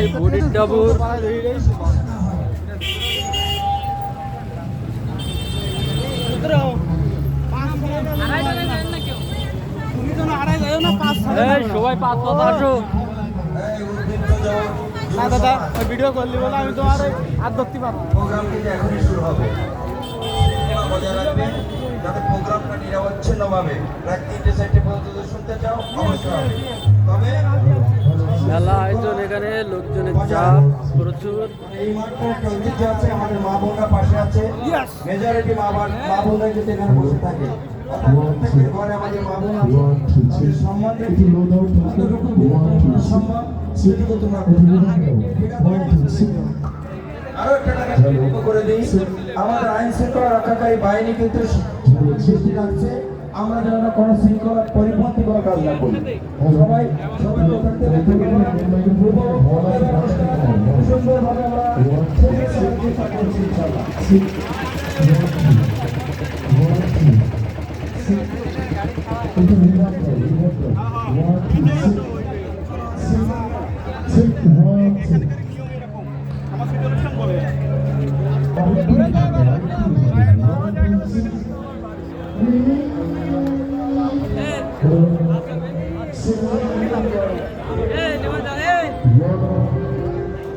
এই বডির ডাবুর সবাই 5 আসো না দাদা ভিডিও করলি বলে আমি তোমার আর ধরতে পারবো। প্রোগ্রামটি এখনই শুরু হবে। বজায় রাখবেন যাতে প্রোগ্রামটা নিরবচ্ছিন্নভাবে রাত 3টে 4টে পর্যন্ত শুনতে চাও অবশ্যই হবে। তবে মেলা আয়োজন, এখানে লোকজনের চাপ প্রচুর। এই মাঠটা ঐতিহ্য আছে, আমাদের মা বোনরা পাশে আছে, মেজরিটি মা বোনরা কিন্তু এখানে বসে থাকে। প্রত্যেকের ঘরে আমাদের মা বোন আছে, তাদের সম্মান রেখে যতটুকু সম্ভব সেটুকু তোমরা আরো একটা টাকা করে দিই। আমাদের আইন শৃঙ্খলা রক্ষাকারী বাহিনী কিন্তু সৃষ্টি রাখছে, আমরা যেন কোনো শৃঙ্খলা পরিপন্থী কোনো কাজ না করি। সবাই সতর্ক থাকতে সুন্দরভাবে আমরা চেষ্টা করছি ইনশাআল্লাহ।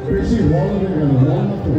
বেশি বল হয়ে গেল, বল না তো।